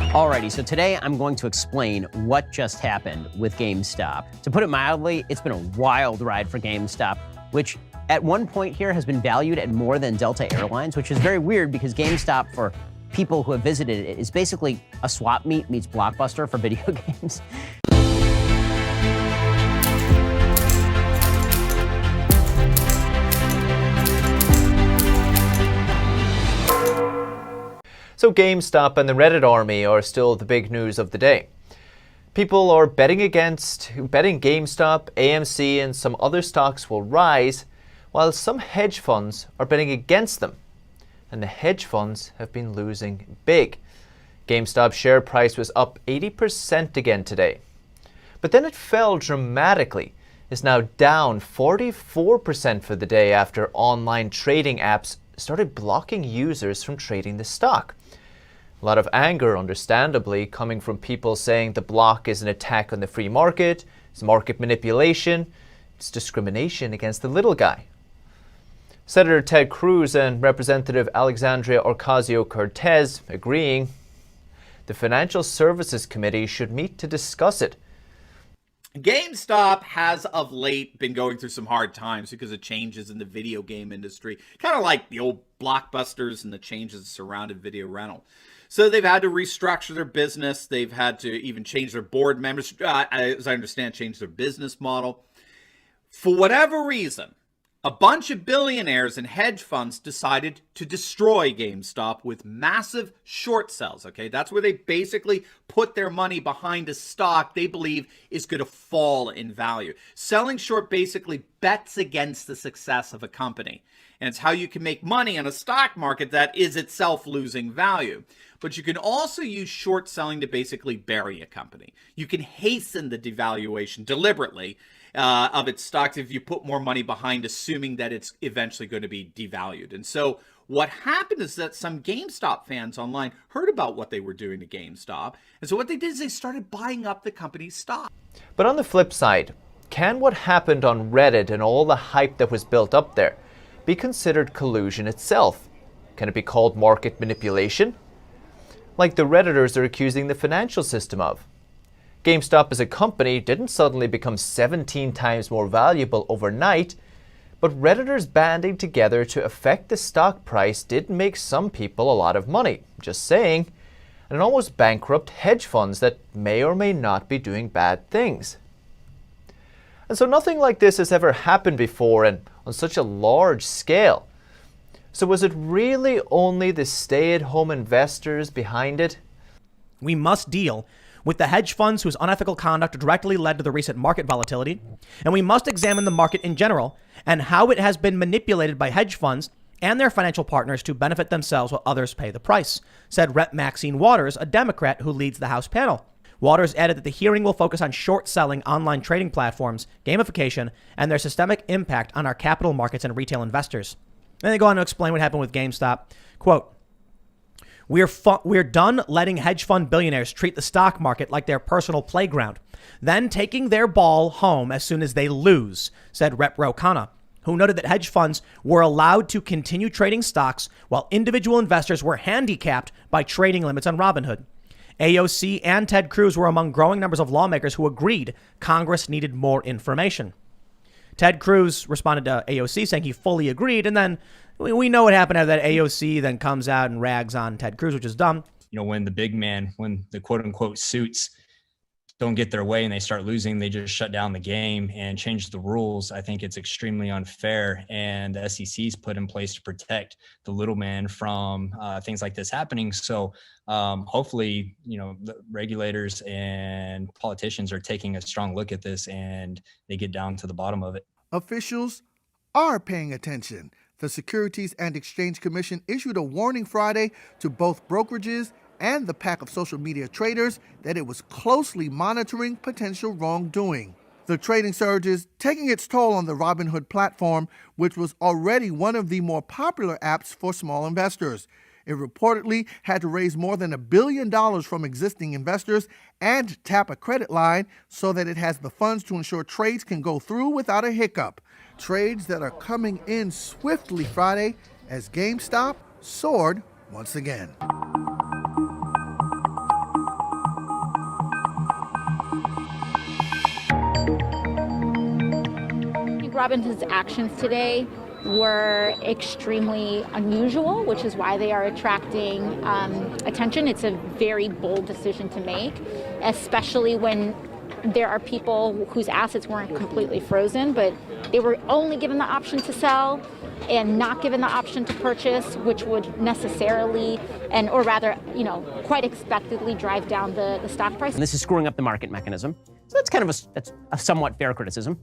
Alrighty, so today I'm going to explain what just happened with GameStop. To put it mildly, it's been a wild ride for GameStop, which at one point here has been valued at more than Delta Airlines, which is very weird because GameStop, for people who have visited it, is basically a swap meet meets Blockbuster for video games. So GameStop and the Reddit army are still the big news of the day. People are betting GameStop, AMC, and some other stocks will rise, while some hedge funds are betting against them. And the hedge funds have been losing big. GameStop's share price was up 80% again today. But then it fell dramatically. It's now down 44% for the day after online trading apps started blocking users from trading the stock. A lot of anger, understandably, coming from people saying the block is an attack on the free market, it's market manipulation, it's discrimination against the little guy. Senator Ted Cruz and Representative Alexandria Ocasio-Cortez agreeing the Financial Services Committee should meet to discuss it. GameStop has of late been going through some hard times because of changes in the video game industry, kind of like the old Blockbusters and the changes that surrounded video rental. So they've had to restructure their business. They've had to even change their board members, as I understand, change their business model. For whatever reason, a bunch of billionaires and hedge funds decided to destroy GameStop with massive short sells, okay? That's where they basically put their money behind a stock they believe is going to fall in value. Selling short basically bets against the success of a company. And it's how you can make money in a stock market that is itself losing value. But you can also use short selling to basically bury a company. You can hasten the devaluation deliberately of its stocks if you put more money behind, assuming that it's eventually going to be devalued. And so what happened is that some GameStop fans online heard about what they were doing to GameStop. And so what they did is they started buying up the company's stock. But on the flip side, can what happened on Reddit and all the hype that was built up there be considered collusion itself? Can it be called market manipulation? Like the Redditors are accusing the financial system of. GameStop as a company didn't suddenly become 17 times more valuable overnight, but Redditors banding together to affect the stock price did make some people a lot of money, just saying, and almost bankrupt hedge funds that may or may not be doing bad things. And so nothing like this has ever happened before and on such a large scale. So was it really only the stay-at-home investors behind it? We must deal with the hedge funds whose unethical conduct directly led to the recent market volatility, and we must examine the market in general and how it has been manipulated by hedge funds and their financial partners to benefit themselves while others pay the price, said Rep. Maxine Waters, a Democrat who leads the House panel. Waters added that the hearing will focus on short-selling online trading platforms, gamification, and their systemic impact on our capital markets and retail investors. Then they go on to explain what happened with GameStop. Quote, We're done letting hedge fund billionaires treat the stock market like their personal playground, then taking their ball home as soon as they lose, said Rep. Ro Khanna, who noted that hedge funds were allowed to continue trading stocks while individual investors were handicapped by trading limits on Robinhood. AOC and Ted Cruz were among growing numbers of lawmakers who agreed Congress needed more information. Ted Cruz responded to AOC saying he fully agreed, and then we know what happened after that. AOC then comes out and rags on Ted Cruz, which is dumb. You know, when the big man, when the quote unquote suits don't get their way and they start losing, they just shut down the game and change the rules. I think it's extremely unfair, and the SEC's put in place to protect the little man from things like this happening. So hopefully, you know, the regulators and politicians are taking a strong look at this and they get down to the bottom of it. Officials are paying attention. The Securities and Exchange Commission issued a warning Friday to both brokerages and the pack of social media traders that it was closely monitoring potential wrongdoing. The trading surge is taking its toll on the Robinhood platform, which was already one of the more popular apps for small investors. It reportedly had to raise more than $1 billion from existing investors and tap a credit line so that it has the funds to ensure trades can go through without a hiccup. Trades that are coming in swiftly Friday as GameStop soared once again. Robinhood's actions today were extremely unusual, which is why they are attracting attention. It's a very bold decision to make, especially when there are people whose assets weren't completely frozen, but they were only given the option to sell and not given the option to purchase, which would necessarily, or rather, quite expectedly drive down the stock price. And this is screwing up the market mechanism. So that's kind of that's a somewhat fair criticism.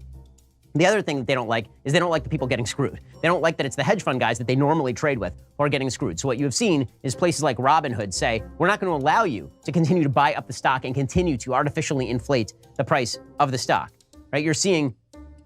The other thing that they don't like is they don't like the people getting screwed. They don't like that it's the hedge fund guys that they normally trade with who are getting screwed. So what you have seen is places like Robinhood say, we're not going to allow you to continue to buy up the stock and continue to artificially inflate the price of the stock, right? You're seeing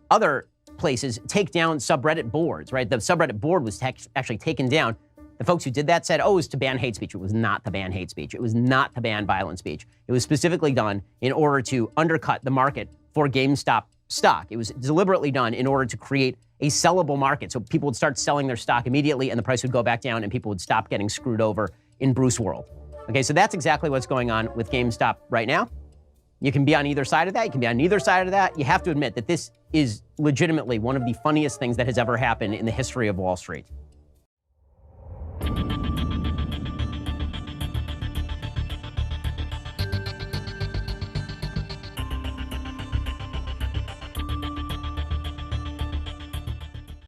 other places take down subreddit boards, right? The subreddit board was actually taken down. The folks who did that said, oh, it was to ban hate speech. It was not to ban hate speech. It was not to ban violent speech. It was specifically done in order to undercut the market for GameStop stock. It was deliberately done in order to create a sellable market. So people would start selling their stock immediately and the price would go back down and people would stop getting screwed over in Bruce world. Okay, so that's exactly what's going on with GameStop right now. You can be on either side of that. You can be on neither side of that. You have to admit that this is legitimately one of the funniest things that has ever happened in the history of Wall Street.